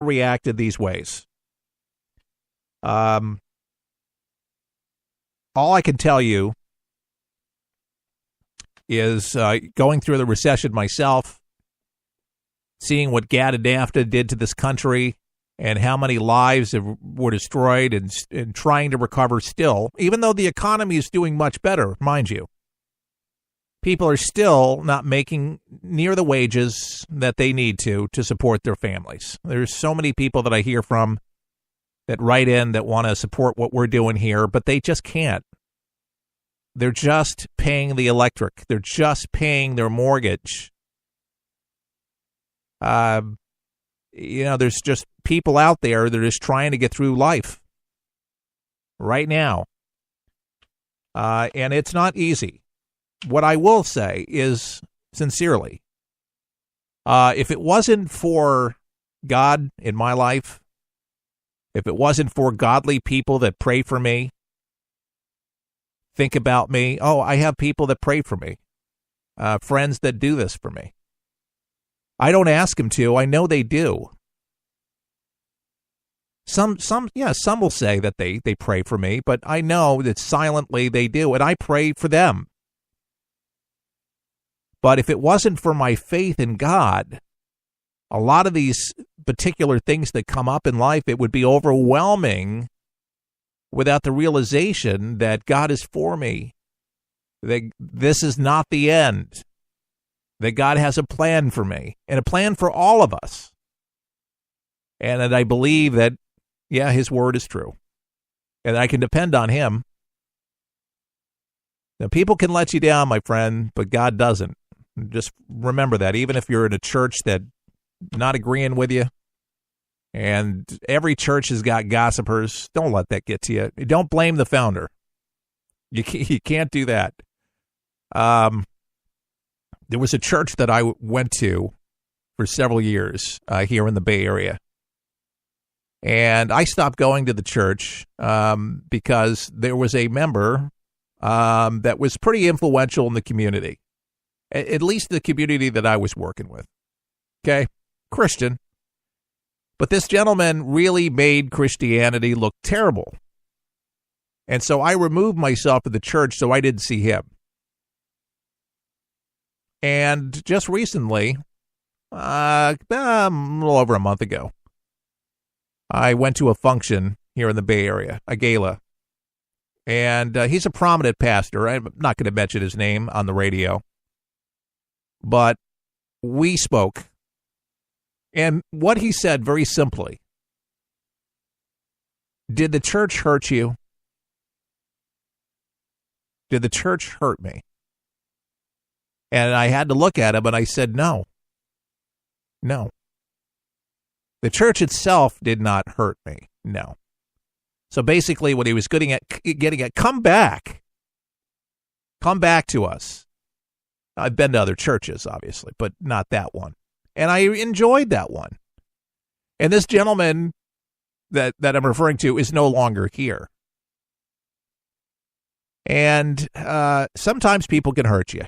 reacted these ways. All I can tell you is going through the recession myself, seeing what GAD and NAFTA did to this country and how many lives were destroyed, and trying to recover still, even though the economy is doing much better, mind you. People are still not making near the wages that they need to support their families. There's so many people that I hear from that write in that want to support what we're doing here, but they just can't. They're just paying the electric. They're just paying their mortgage. There's just people out there that are just trying to get through life right now. And it's not easy. What I will say is, sincerely, if it wasn't for God in my life, if it wasn't for godly people that pray for me, think about me. Oh, I have people that pray for me, friends that do this for me. I don't ask them to. I know they do. Some will say that they pray for me, but I know that silently they do, and I pray for them. But if it wasn't for my faith in God, a lot of these particular things that come up in life, it would be overwhelming without the realization that God is for me, that this is not the end, that God has a plan for me and a plan for all of us, and that I believe that, His word is true, and I can depend on Him. Now, people can let you down, my friend, but God doesn't. Just remember that, even if you're in a church that not agreeing with you, and every church has got gossipers, don't let that get to you. Don't blame the founder. You can't do that. There was a church that I went to for several years here in the Bay Area. And I stopped going to the church because there was a member that was pretty influential in the community, at least the community that I was working with. Okay? Christian. But this gentleman really made Christianity look terrible. And so I removed myself from the church so I didn't see him. And just recently, a little over a month ago, I went to a function here in the Bay Area, a gala. And he's a prominent pastor. I'm not going to mention his name on the radio. But we spoke. And what he said, very simply, did the church hurt you? Did the church hurt me? And I had to look at him and I said, no. No. The church itself did not hurt me. No. So basically what he was getting at, come back. Come back to us. I've been to other churches, obviously, but not that one. And I enjoyed that one. And this gentleman that I'm referring to is no longer here. And sometimes people can hurt you.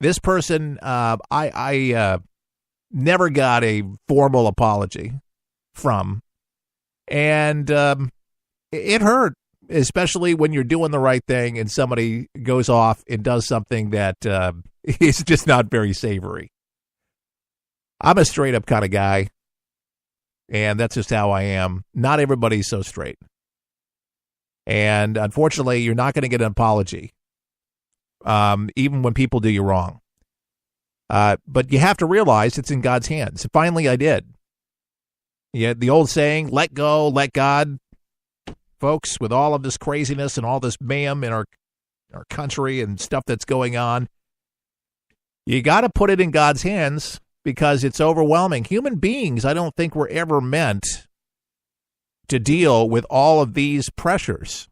This person, I never got a formal apology from. And it hurt, especially when you're doing the right thing and somebody goes off and does something that is just not very savory. I'm a straight up kind of guy, and that's just how I am. Not everybody's so straight. And unfortunately, you're not going to get an apology, even when people do you wrong. But you have to realize it's in God's hands. Finally, I did. Yeah, the old saying, let go, let God. Folks, with all of this craziness and all this mayhem in our country and stuff that's going on, you got to put it in God's hands because it's overwhelming. Human beings, I don't think were ever meant to deal with all of these pressures.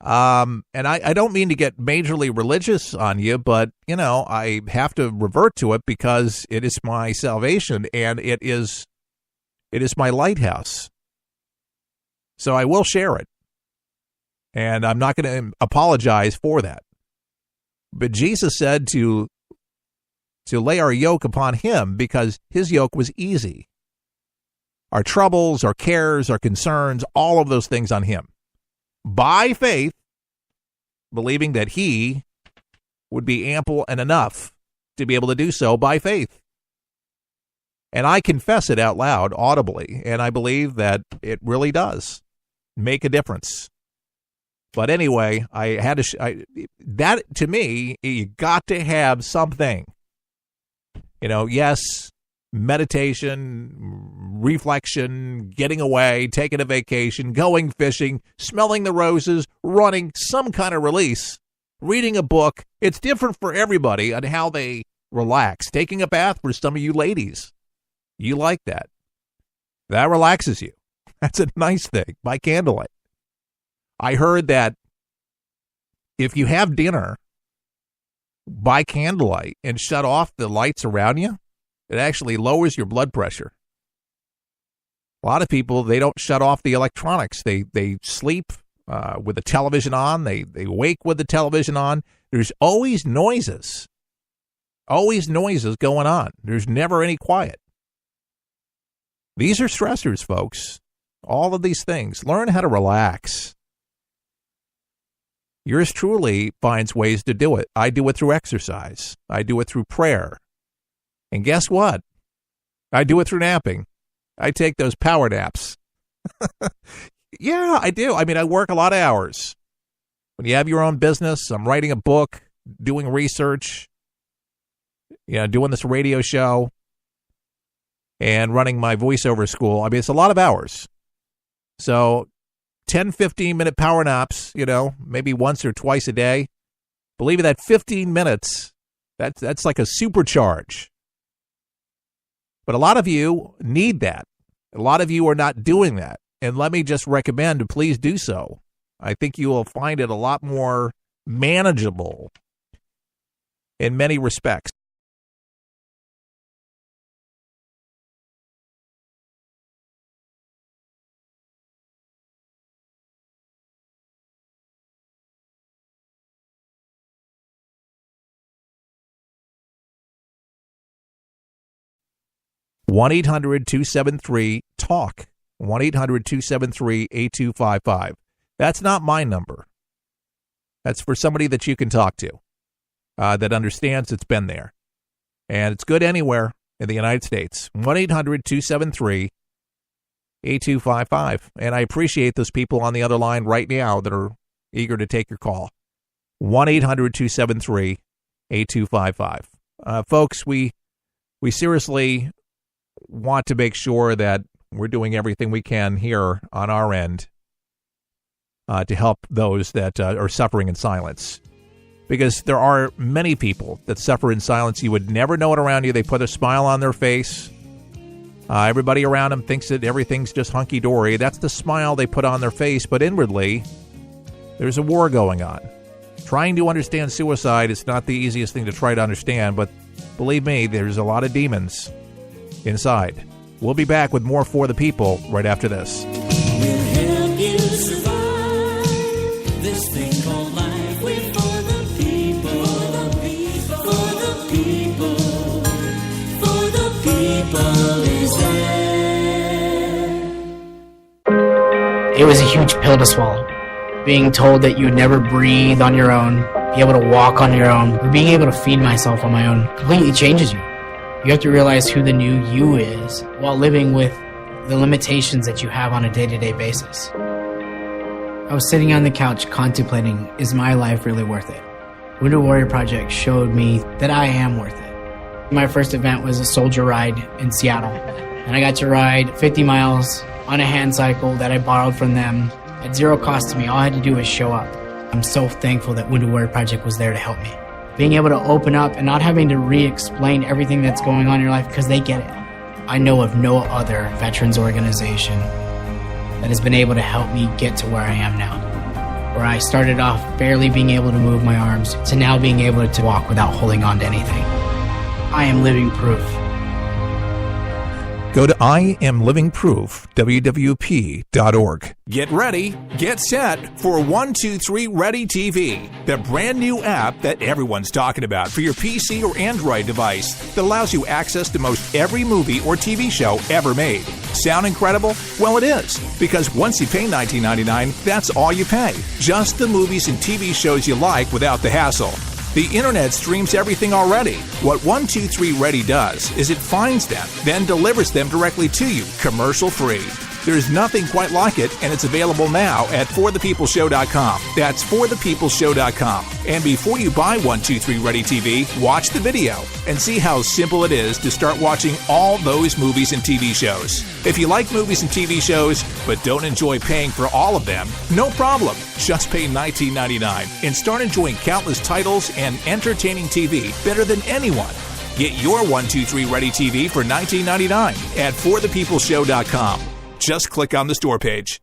And I don't mean to get majorly religious on you, but, I have to revert to it because it is my salvation and it is my lighthouse. So I will share it. And I'm not going to apologize for that. But Jesus said to lay our yoke upon him because his yoke was easy our troubles, our cares, our concerns, all of those things on him. By faith, believing that he would be ample and enough to be able to do so by faith. And I confess it out loud, audibly, and I believe that it really does make a difference. But anyway, I had to. That to me, you got to have something. Yes, meditation, reflection, getting away, taking a vacation, going fishing, smelling the roses, running, some kind of release, reading a book. It's different for everybody on how they relax. Taking a bath for some of you ladies. You like that. That relaxes you. That's a nice thing, by candlelight. I heard that if you have dinner by candlelight and shut off the lights around you, it actually lowers your blood pressure. A lot of people, they don't shut off the electronics. They sleep with the television on. They wake with the television on. There's always noises going on. There's never any quiet. These are stressors, folks. All of these things. Learn how to relax. Yours truly finds ways to do it. I do it through exercise. I do it through prayer. And guess what? I do it through napping. I take those power naps. Yeah, I do. I work a lot of hours. When you have your own business, I'm writing a book, doing research, doing this radio show, and running my voiceover school. It's a lot of hours. So 10, 15-minute power naps, maybe once or twice a day. Believe me, that 15 minutes, that's like a supercharge. But a lot of you need that. A lot of you are not doing that. And let me just recommend to please do so. I think you will find it a lot more manageable in many respects. One 1-800-273-TALK. 1-800-273-8255. That's not my number. That's for somebody that you can talk to that understands it's been there. And it's good anywhere in the United States. 1-800-273-8255. And I appreciate those people on the other line right now that are eager to take your call. 1-800-273-8255. Folks, we seriously want to make sure that we're doing everything we can here on our end to help those that are suffering in silence. Because there are many people that suffer in silence. You would never know it around you. They put a smile on their face. Everybody around them thinks that everything's just hunky-dory. That's the smile they put on their face. But inwardly, there's a war going on. Trying to understand suicide is not the easiest thing to try to understand. But believe me, there's a lot of demons inside. We'll be back with more For the People right after this. We'll help you survive this thing called life. We're for the people, for the people, for the people, for the people is there. It was a huge pill to swallow. Being told that you would never breathe on your own, be able to walk on your own, or being able to feed myself on my own completely changes you. You have to realize who the new you is while living with the limitations that you have on a day-to-day basis. I was sitting on the couch contemplating, is my life really worth it? Wounded Warrior Project showed me that I am worth it. My first event was a soldier ride in Seattle, and I got to ride 50 miles on a hand cycle that I borrowed from them at zero cost to me. All I had to do was show up. I'm so thankful that Wounded Warrior Project was there to help me. Being able to open up and not having to re-explain everything that's going on in your life because they get it. I know of no other veterans organization that has been able to help me get to where I am now. Where I started off barely being able to move my arms to now being able to walk without holding on to anything. I am living proof. Go to IamLivingProof, Get ready, get set for 123 Ready TV, the brand new app that everyone's talking about for your PC or Android device that allows you access to most every movie or TV show ever made. Sound incredible? Well, it is, because once you pay $19.99, that's all you pay. Just the movies and TV shows you like without the hassle. The internet streams everything already. What 123Ready does is it finds them, then delivers them directly to you, commercial-free. There's nothing quite like it, and it's available now at forthepeopleshow.com. That's forthepeopleshow.com. And before you buy 123Ready TV, watch the video and see how simple it is to start watching all those movies and TV shows. If you like movies and TV shows, but don't enjoy paying for all of them, no problem. Just pay $19.99 and start enjoying countless titles and entertaining TV better than anyone. Get your 123Ready TV for $19.99 at forthepeopleshow.com. Just click on the store page.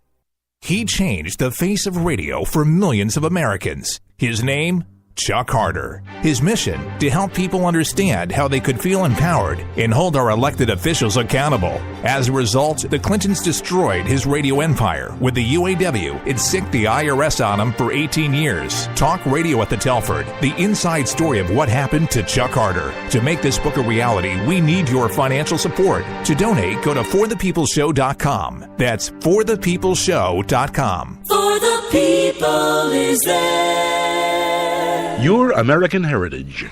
He changed the face of radio for millions of Americans. His name? Chuck Harder. His mission? To help people understand how they could feel empowered and hold our elected officials accountable. As a result, the Clintons destroyed his radio empire with the UAW and sicked the IRS on him for 18 years. Talk Radio at the Telford, the inside story of what happened to Chuck Harder. To make this book a reality, we need your financial support. To donate, go to forthepeopleshow.com. That's forthepeopleshow.com. For the people is there. Your American Heritage.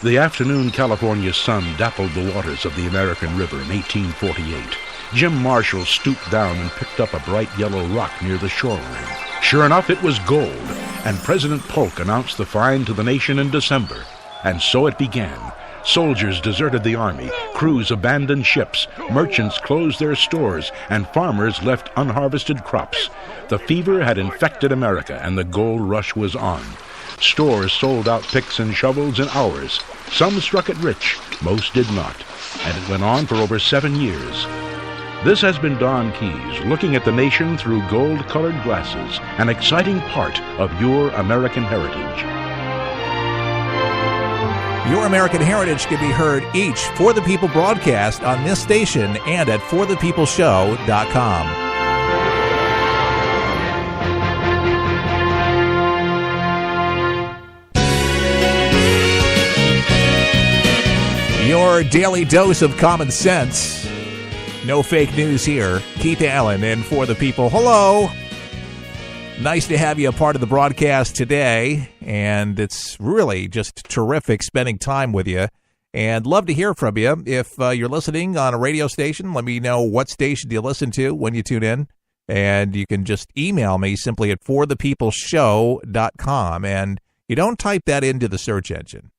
The afternoon California sun dappled the waters of the American River in 1848. Jim Marshall stooped down and picked up a bright yellow rock near the shoreline. Sure enough, it was gold, and President Polk announced the find to the nation in December. And so it began. Soldiers deserted the army, crews abandoned ships, merchants closed their stores, and farmers left unharvested crops. The fever had infected America, and the gold rush was on. Stores sold out picks and shovels in hours. Some struck it rich, most did not. And it went on for over 7 years. This has been Don Keyes, looking at the nation through gold-colored glasses, an exciting part of Your American Heritage. Your American Heritage can be heard each For the People broadcast on this station and at forthepeopleshow.com. Your daily dose of common sense. No fake news here. Keith Allen in For the People. Hello. Nice to have you a part of the broadcast today, and it's really just terrific spending time with you. And love to hear from you. If you're listening on a radio station, let me know what station you listen to when you tune in. And you can just email me simply at forthepeopleshow.com. And you don't type that into the search engine.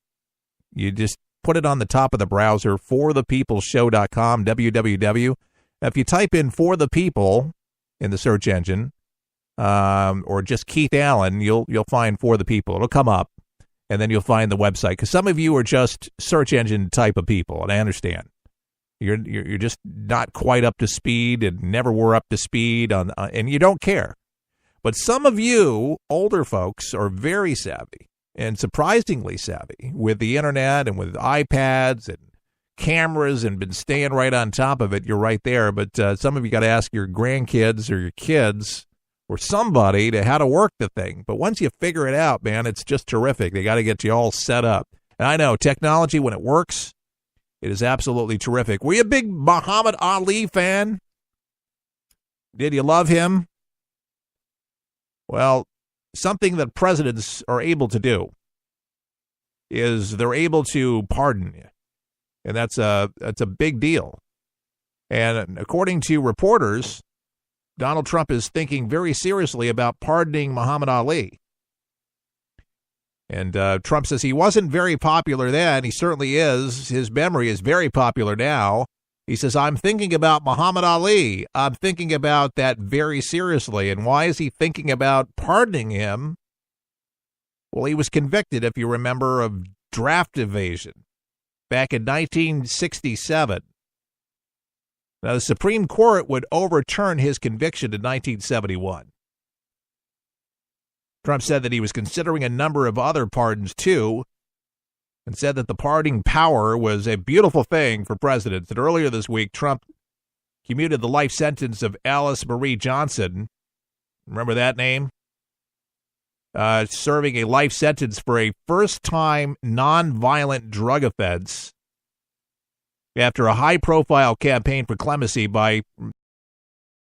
You just put it on the top of the browser, forthepeopleshow.com, www. If you type in For the People in the search engine, or just Keith Allen, you'll find For the People. It'll come up, and then you'll find the website. Because some of you are just search engine type of people, and I understand. You're just not quite up to speed and never were up to speed, and you don't care. But some of you older folks are very savvy. And surprisingly savvy with the internet and with iPads and cameras and been staying right on top of it. You're right there. But some of you got to ask your grandkids or your kids or somebody to how to work the thing. But once you figure it out, man, it's just terrific. They got to get you all set up. And I know technology, when it works, it is absolutely terrific. Were you a big Muhammad Ali fan? Did you love him? Well, something that presidents are able to do is they're able to pardon you. And that's a big deal. And according to reporters, Donald Trump is thinking very seriously about pardoning Muhammad Ali. And Trump says he wasn't very popular then. He certainly is. His memory is very popular now. He says, I'm thinking about Muhammad Ali. I'm thinking about that very seriously. And why is he thinking about pardoning him? Well, he was convicted, if you remember, of draft evasion back in 1967. Now, the Supreme Court would overturn his conviction in 1971. Trump said that he was considering a number of other pardons, too, and said that the pardoning power was a beautiful thing for presidents. And earlier this week, Trump commuted the life sentence of Alice Marie Johnson. Remember that name? Serving a life sentence for a first-time nonviolent drug offense after a high-profile campaign for clemency by